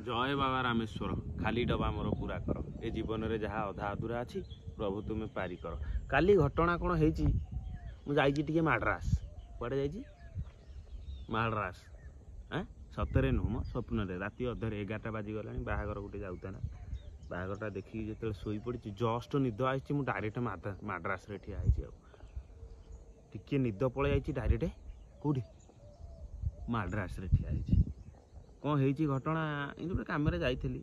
जय बाबा रामेश्वर खाली डबा मोर पूरा कर ए जीवन में जहाँ अधा अधूरा अच्छी प्रभु तुम पारी कर। काली घटना कौन है माड्रास कड़े जा माड्रास सतरे नुह मो स्वप्न राति अधरे 11टा बाजिगला बाहागर गोटे जाऊता बाहागरटा देखिए जो शोई पड़ी जस्ट निद आई मुझे डायरेक्ट माड्रास रे ठिया टी निद पलि जा डायरेक्ट कौटी माड्रास रे ठिया कौन है घटना ये गोटे कम जाइली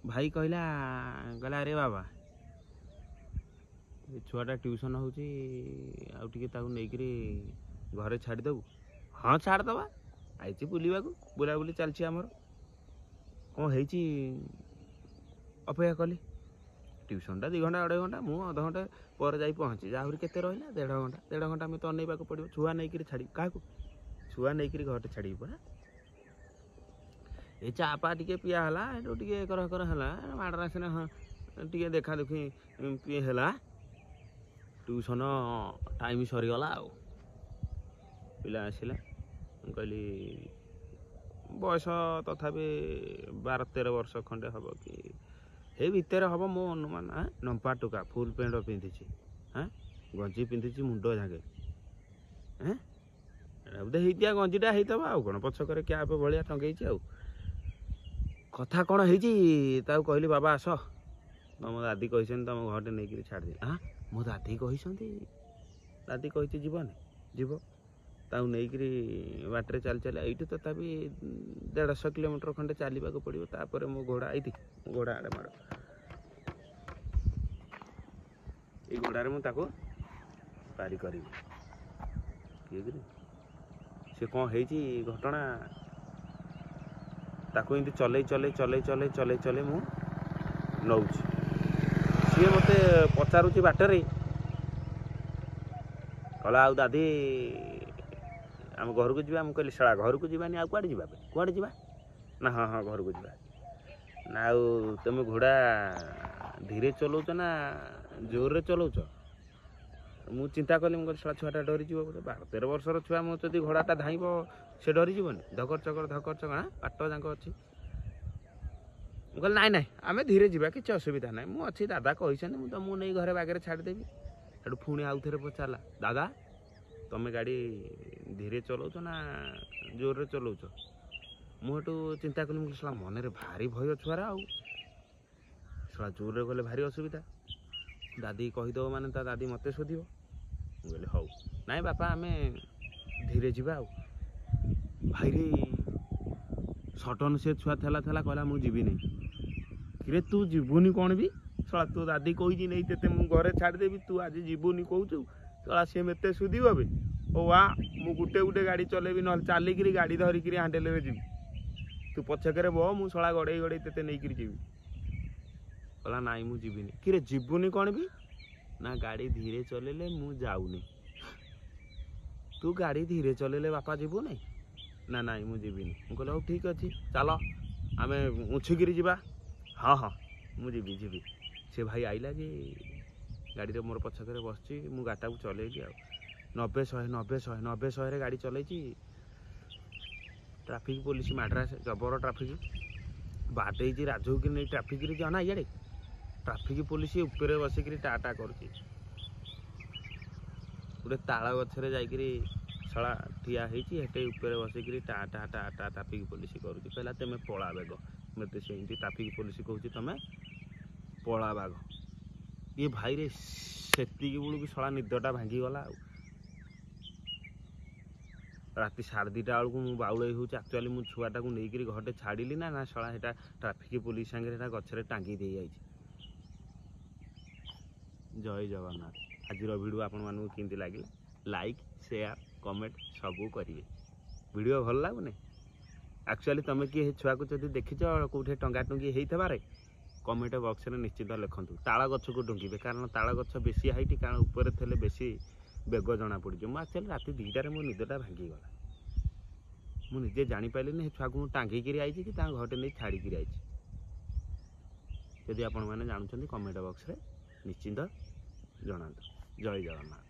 भाई कहला कहला अरे बाबा छुआटा ट्यूशन होकरी घरे छाड़देबू। हाँ छाड़दबा आई बुलवा बुलाबुली चलती आमर कौन है अपेक्षा कली ट्यूशनटा 2 घंटा 2.5 घंटा मुझे अध घंटे पर जा पहुँची आहरी के रहा 1.5 घंटा आम तो अनैवाक पड़ो छुआ नहीं छाड़ी क्या छुआ नहीं घर छाड़ी पड़ा ये चापा टे पियाला टे एकर है माड्रास हाँ टे देखा देखी पीला ट्यूशन टाइम सरीगला पिला आसला कहली बयस तथापि 12-13 वर्ष खंडे हम कि हे भितर हम मो अनुमान नंपा टुका फुल पेंट पिंधि हाँ गंजी पिंधि मुंड झागे बोधे होता गंजीटा होता आउ कौन पछक क्या भाया टंगे कथा कौन है कहली बाबा आस तुम दादी कही तुम घर नहीं छाड़ी हाँ मो दादी कही दादी कही जीवन जीव ताऊ नहीं बाटर चल चल ये तथापि 150 किलोमीटर खंडे चलवाक पड़ो तापर मो घोड़ा आई घोड़ा आड़े मार ये घोड़ार मुझे पारी करी से कौन है घटना ताको इनती चले चले चले चले चले चले मु नौ सी मत पचारुची बाटरे कहला आ दादी आम घर को जावा मुझे शाला घर को जावानी आ कुआड़े जावा कुआड़े जावा ना हाँ हाँ घर को जावा ना तुम घोड़ा धीरे चलाउच ना जोर रे चलाउच मु चिंता कली मुझे शाला छुआटा डरीज 12-13 वर्षर छुआ मुझे घोड़ाटा धाइब से डरीजन धकर चकर बाट जाक अच्छी कहल नाई आम धीरे जावा कि असुविधा ना मुझे दादा कही मुझे नहीं घरे बागे छाड़देवी सेठू पुणी आउ थे पचारा दादा तुम गाड़ी धीरे चलाउच ना जोर रे चलाउच मुझे चिंता कली मुझे शाला मन में भारी भय छुआर आला जोर रे गले भारी असुविधा दादी कहीदेव माने ता दादी मत शोध कहली हौ नाई बापा आम धीरे जावा भाई सटन से छुआ थेला कहला मुझे जीवी कि तू जीवुनी कौन भी साला तू दादी कही नहीं तेते मु घरे छाड़देवी तू आज जीवुनी कहूँ साला सी मत सुधी हे ओ वाह मु गुटे गुटे गाड़ी चलेबी ना चलिक गाड़ी धरिक हांडेल में जीवी तू पछकरे बह मु साला गड़े गड़े तेते नहीं जीवी कहला नाई मु जीविनी कि जीवुनी कौन भी ना गाड़ी धीरे चलेले मु जाऊनी तू गाड़ी धीरे चलेले बापा जीवु नहीं ना नाई मु जीविनी मु कहले ठीक अच्छे चल आम उछिकी जा हाँ हाँ मु जीवी जीवी से भाई आइला जे गाड़ी मोर पछक बस मु गाटा को चलैली आ 90-100 गाड़ी चलैची ट्राफिक पुलिस माड्रास जबर ट्राफिक बाटे राजौकी नहीं ट्राफिक जाना इे ट्राफिक पुलिस ऊपर बसिक टाटा कर गोटे ताल गचरे जाकरी सला ठिया होटे ऊपर बसिक टा टा टा टा ट्राफिक पुलिस करा तुम पला बाग मत से ट्राफिक पुलिस कहूँ तुम पला बाग ये भाई रे से बेलू सला निदटा भांगीगला राति 2:30 बेलू मुझे बाउल हूँ एक्चुअली मुझे छुआटा को लेकिन घरटे छाड़ी ना सला है ट्राफिक पुलिस सागे गचरे टांगी दे जाइए। जय जगन्नाथ आज वीडियो आपण मानू केमती लगे लाइक शेयर कमेंट सबू करेंगे वीडियो भल लगुनि एक्चुअली तुम किए छुआ को जब देखीच कौटे टंगा टुंगी होते कमेंट बॉक्स में निश्चित लिखु ताल गछ को डुंगे कारण ताल गछ बेसी हाइट कारण ऊपर थे बेसी बेग जना पड़ जाए एक्चुअली राति 2टार मो निदटा भांगीगला मुझे जापारे छुआ को टांगिक आई कि घरटे नहीं छाड़िक आई जदि आपण मैंने जानते कमेंट बॉक्स में निश्चिंत जनातु। जय जगन्नाथ।